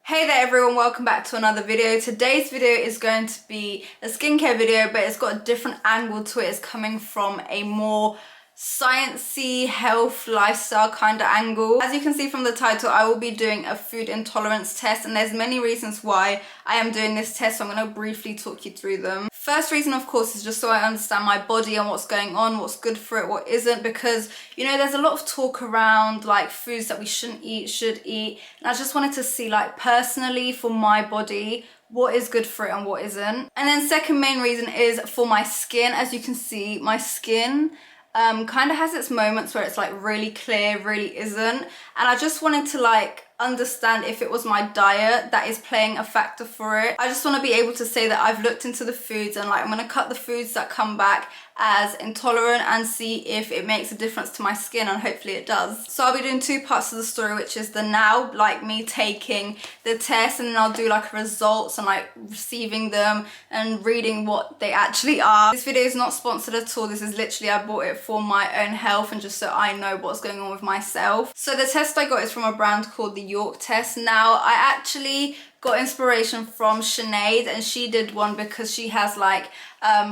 Hey there everyone, welcome back to another video. Today's video is going to be a skincare video, but it's got a different angle to it. It's coming from a more sciencey, health, lifestyle kind of angle. As you can see from the title, I will be doing a food intolerance test, and there's many reasons why I am doing this test, so I'm going to briefly talk you through them. First reason, of course, is just so I understand my body and what's going on, what's good for it, what isn't, because, you know, there's a lot of talk around like foods that we shouldn't eat, should eat, and I just wanted to see, like, personally for my body, what is good for it and what isn't. And then second main reason is for my skin. As you can see, my skin kind of has its moments where it's like really clear, really isn't, and I just wanted to like understand if it was my diet that is playing a factor for it. I just want to be able to say that I've looked into the foods and like I'm going to cut the foods that come back as intolerant and see if it makes a difference to my skin, and hopefully it does. So I'll be doing two parts of the story, which is the now, like me taking the test, and then I'll do like results and like receiving them and reading what they actually are. This video is not sponsored at all. This is literally, I bought it for my own health and just so I know what's going on with myself. So the test I got is from a brand called the York test. Now I actually got inspiration from Sinead, and she did one because she has like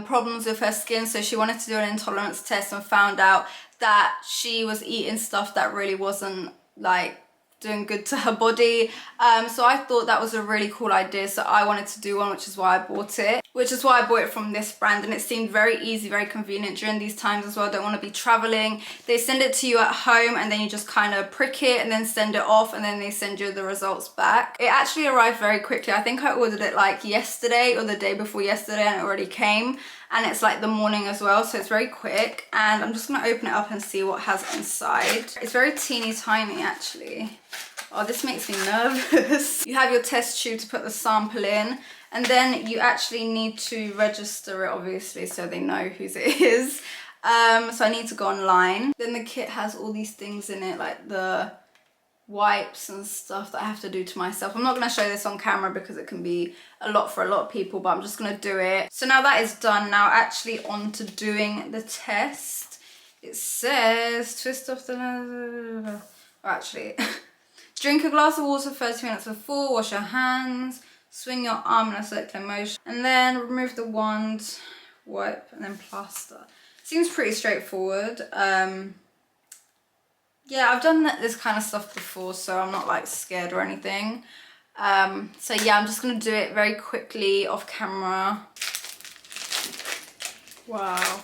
problems with her skin, so she wanted to do an intolerance test and found out that she was eating stuff that really wasn't like doing good to her body. So I thought that was a really cool idea, so I wanted to do one, which is why I bought it. Which is why I bought it from this brand, and it seemed very easy, very convenient during these times as well. I don't want to be traveling. They send it to you at home and then you just kind of prick it and then send it off, and then they send you the results back. It actually arrived very quickly. I think I ordered it like yesterday or the day before yesterday, and it already came, and it's like the morning as well, so it's very quick. And I'm just going to open it up and see what has inside. It's very teeny tiny actually. Oh, this makes me nervous. You have your test tube to put the sample in, and then you actually need to register it, obviously, so they know whose it is. So I need to go online. Then the kit has all these things in it, like the wipes and stuff that I have to do to myself. I'm not going to show this on camera because it can be a lot for a lot of people, but I'm just going to do it. So now that is done, now actually on to doing the test. It says twist off the... Oh, actually... Drink a glass of water 30 minutes before, wash your hands, swing your arm in a circular motion, and then remove the wand, wipe, and then plaster. Seems pretty straightforward. Yeah, I've done this kind of stuff before, so I'm not like scared or anything. So yeah, I'm just gonna do it very quickly off camera. Wow.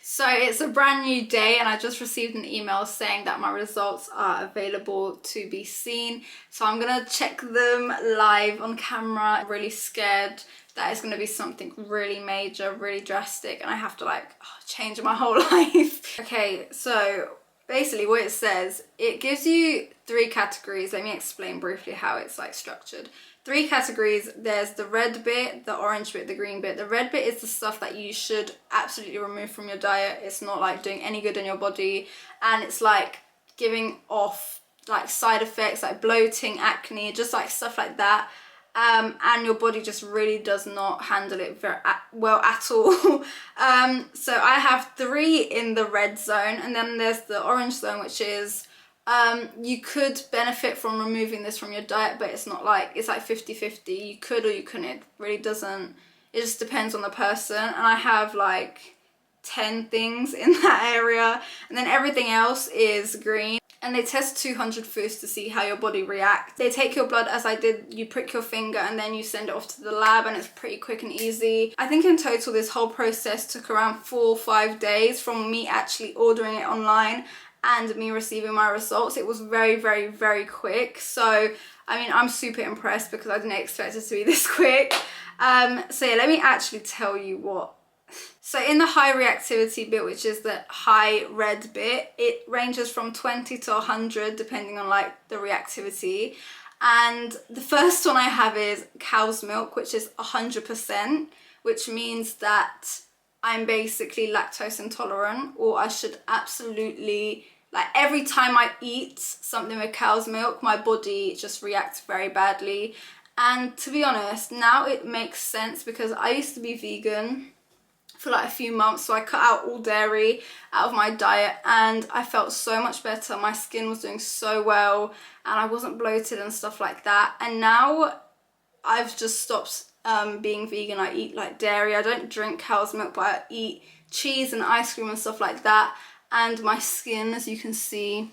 So it's a brand new day, and I just received an email saying that my results are available to be seen. So I'm gonna check them live on camera. I'm really scared that it's gonna be something really major, really drastic, and I have to like change my whole life. Okay, so basically what it says, it gives you 3 categories. Let me explain briefly how it's like structured. 3 categories. There's the red bit, the orange bit, the green bit. The red bit is the stuff that you should absolutely remove from your diet. It's not like doing any good in your body, and it's like giving off like side effects like bloating, acne, just like stuff like that. And your body just really does not handle it very well at all. So I have 3 in the red zone, and then there's the orange zone, which is you could benefit from removing this from your diet, but it's not like, it's like 50-50. You could or you couldn't. It really doesn't, it just depends on the person. And I have like 10 things in that area, and then everything else is green. And they test 200 foods to see how your body reacts. They take your blood, as I did, you prick your finger, and then you send it off to the lab, and it's pretty quick and easy. I think in total this whole process took around 4 or 5 days from me actually ordering it online and me receiving my results. It was very, very, very quick. So, I mean, I'm super impressed because I didn't expect it to be this quick. So yeah, let me actually tell you what. So in the high reactivity bit, which is the high red bit, it ranges from 20 to 100 depending on like the reactivity. And the first one I have is cow's milk, which is 100%, which means that I'm basically lactose intolerant, or I should absolutely, like, every time I eat something with cow's milk, my body just reacts very badly. And to be honest, now it makes sense because I used to be vegan for like a few months. So I cut out all dairy out of my diet and I felt so much better. My skin was doing so well and I wasn't bloated and stuff like that. And now I've just stopped being vegan. I eat like dairy. I don't drink cow's milk, but I eat cheese and ice cream and stuff like that. And my skin, as you can see,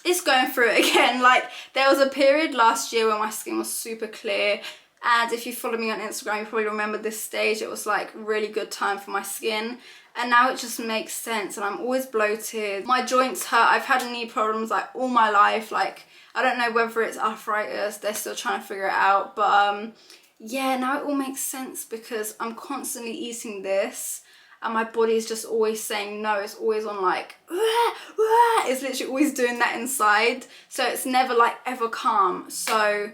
it's going through it again. Like, there was a period last year when my skin was super clear, and if you follow me on Instagram, you probably remember this stage. It was like really good time for my skin, and now it just makes sense. And I'm always bloated, my joints hurt. I've had knee problems like all my life. Like, I don't know whether it's arthritis, they're still trying to figure it out, but yeah, now it all makes sense because I'm constantly eating this and my body is just always saying no. It's always on like, wah, wah. It's literally always doing that inside, so it's never like ever calm. So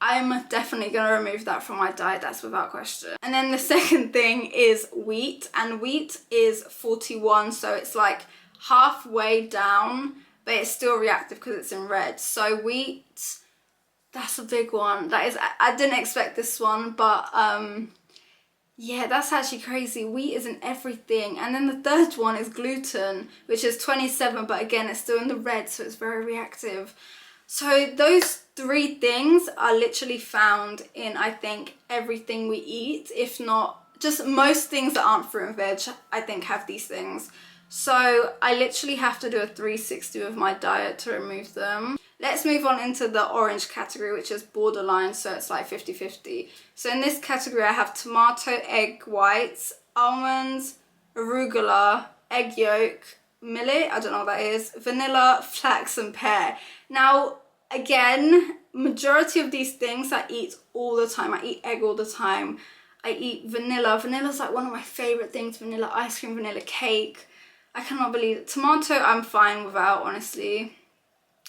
I'm definitely going to remove that from my diet, that's without question. And then the second thing is wheat, and wheat is 41, so it's like halfway down, but it's still reactive because it's in red. So wheat, that's a big one. That is, I didn't expect this one, but yeah, that's actually crazy. Wheat is in everything. And then the third one is gluten, which is 27, but again, it's still in the red, so it's very reactive. So those three things are literally found in, I think, everything we eat. If not, just most things that aren't fruit and veg, I think, have these things. So I literally have to do a 360 with my diet to remove them. Let's move on into the orange category, which is borderline, so it's like 50-50. So in this category, I have tomato, egg whites, almonds, arugula, egg yolk, millet, I don't know what that is, vanilla, flax, and pear. Now, again, majority of these things I eat all the time. I eat egg all the time. I eat vanilla. Vanilla's like one of my favorite things. Vanilla ice cream, vanilla cake. I cannot believe it. Tomato, I'm fine without, honestly.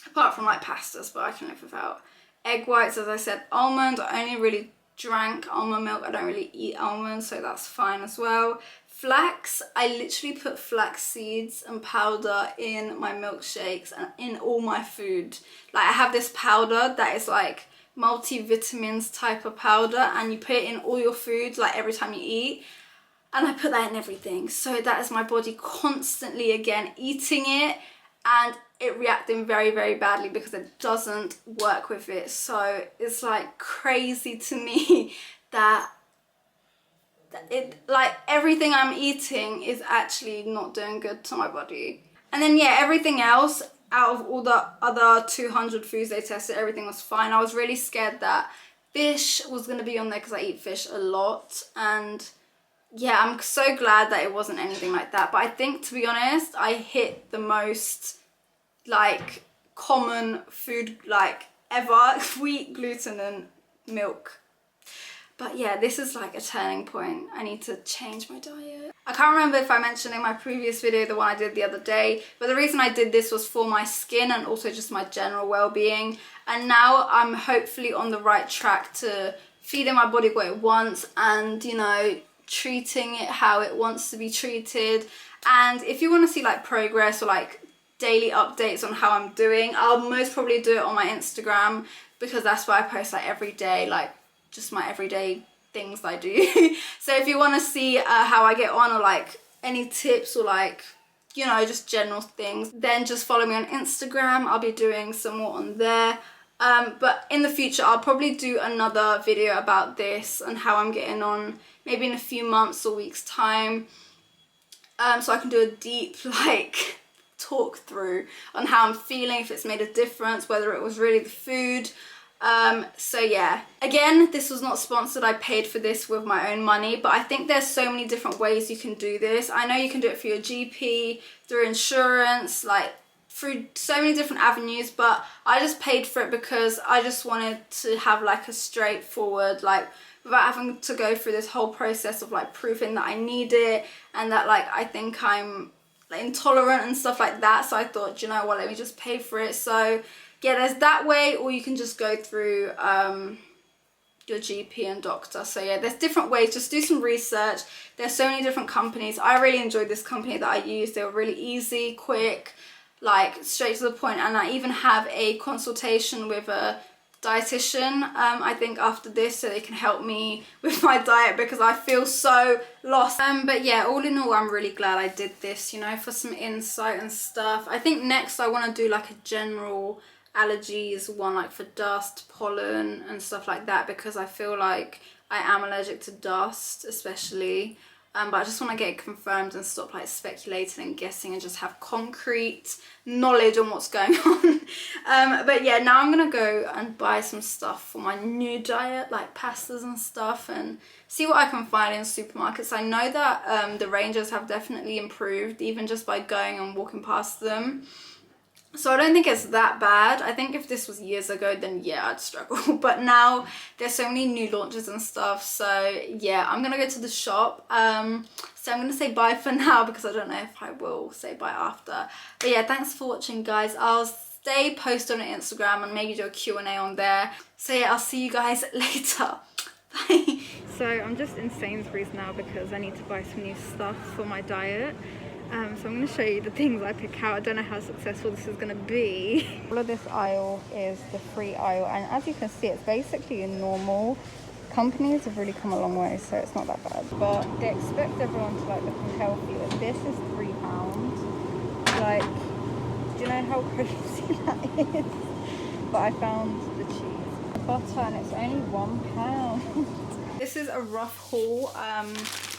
Apart from like pastas, but I can live without. Egg whites, as I said. Almond, I only really drank almond milk. I don't really eat almonds, so that's fine as well. Flax, I literally put flax seeds and powder in my milkshakes and in all my food. Like, I have this powder that is like multivitamins type of powder, and you put it in all your food like every time you eat, and I put that in everything. So that is my body constantly again eating it and it reacting very, very badly because it doesn't work with it. So it's like crazy to me that it, like, everything I'm eating is actually not doing good to my body. And then yeah, everything else, out of all the other 200 foods they tested, everything was fine. I was really scared that fish was going to be on there because I eat fish a lot, and yeah, I'm so glad that it wasn't anything like that. But I think, to be honest, I hit the most like common food like ever: wheat, gluten, and milk. But yeah, this is like a turning point. I need to change my diet. I can't remember if I mentioned in my previous video, the one I did the other day, but the reason I did this was for my skin and also just my general well-being. And now I'm hopefully on the right track to feeding my body what it wants and, you know, treating it how it wants to be treated. And if you want to see like progress or like daily updates on how I'm doing, I'll most probably do it on my Instagram, because that's where I post like every day, like just my everyday things I do. So if you want to see how I get on, or like any tips, or like, you know, just general things, then just follow me on Instagram. I'll be doing some more on there. But in the future, I'll probably do another video about this and how I'm getting on, maybe in a few months or weeks time. So I can do a deep like talk through on how I'm feeling, if it's made a difference, whether it was really the food. So yeah, again, this was not sponsored. I paid for this with my own money, but I think there's so many different ways you can do this. I know you can do it for your GP, through insurance, like through so many different avenues, but I just paid for it because I just wanted to have like a straightforward, like, without having to go through this whole process of like proving that I need it and that like I think I'm like intolerant and stuff like that. So I thought, you know what, let me just pay for it. So yeah, there's that way, or you can just go through your GP and doctor. So yeah, there's different ways. Just do some research. There's so many different companies. I really enjoyed this company that I used. They were really easy, quick, like straight to the point. And I even have a consultation with a dietitian, I think, after this, so they can help me with my diet because I feel so lost. But yeah, all in all, I'm really glad I did this, you know, for some insight and stuff. I think next I want to do like a general allergies one, like for dust, pollen and stuff like that, because I feel like I am allergic to dust especially. But I just want to get it confirmed and stop like speculating and guessing and just have concrete knowledge on what's going on. But yeah, now I'm gonna go and buy some stuff for my new diet, like pastas and stuff, and see what I can find in supermarkets. I know that the ranges have definitely improved, even just by going and walking past them. So I don't think it's that bad. I think if this was years ago, then yeah, I'd struggle. But now there's so many new launches and stuff. So yeah, I'm gonna go to the shop. So I'm gonna say bye for now because I don't know if I will say bye after. But yeah, thanks for watching, guys. I'll stay posted on Instagram and maybe do a Q&A on there. So yeah, I'll see you guys later. Bye. So I'm just in Sainsbury's now because I need to buy some new stuff for my diet. So I'm going to show you the things I pick out. I don't know how successful this is going to be. All of this aisle is the free aisle, and as you can see, it's basically a normal. Companies have really come a long way, so it's not that bad. But they expect everyone to like look healthy. Like, this is £3. Like, do you know how crazy that is? But I found the cheese, the butter, and it's only £1. This is a rough haul.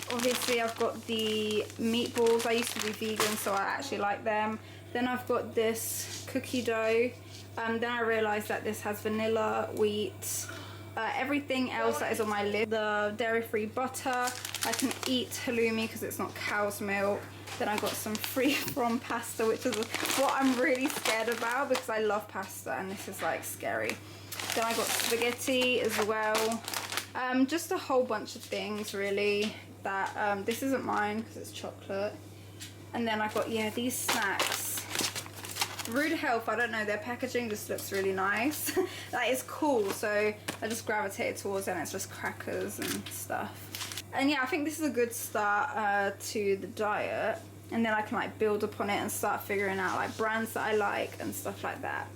Obviously I've got the meatballs. I used to be vegan, so I actually like them. Then I've got this cookie dough. Then I realized that this has vanilla, wheat, everything else that is on my list. The dairy-free butter. I can eat halloumi because it's not cow's milk. Then I got some free from pasta, which is what I'm really scared about because I love pasta and this is like scary. Then I got spaghetti as well. Just a whole bunch of things really. That this isn't mine because it's chocolate. And then I got, yeah, these snacks. Rude Health, I don't know, their packaging just looks really nice. That is cool, so I just gravitated towards it, and it's just crackers and stuff. And yeah, I think this is a good start to the diet, and then I can like build upon it and start figuring out like brands that I like and stuff like that.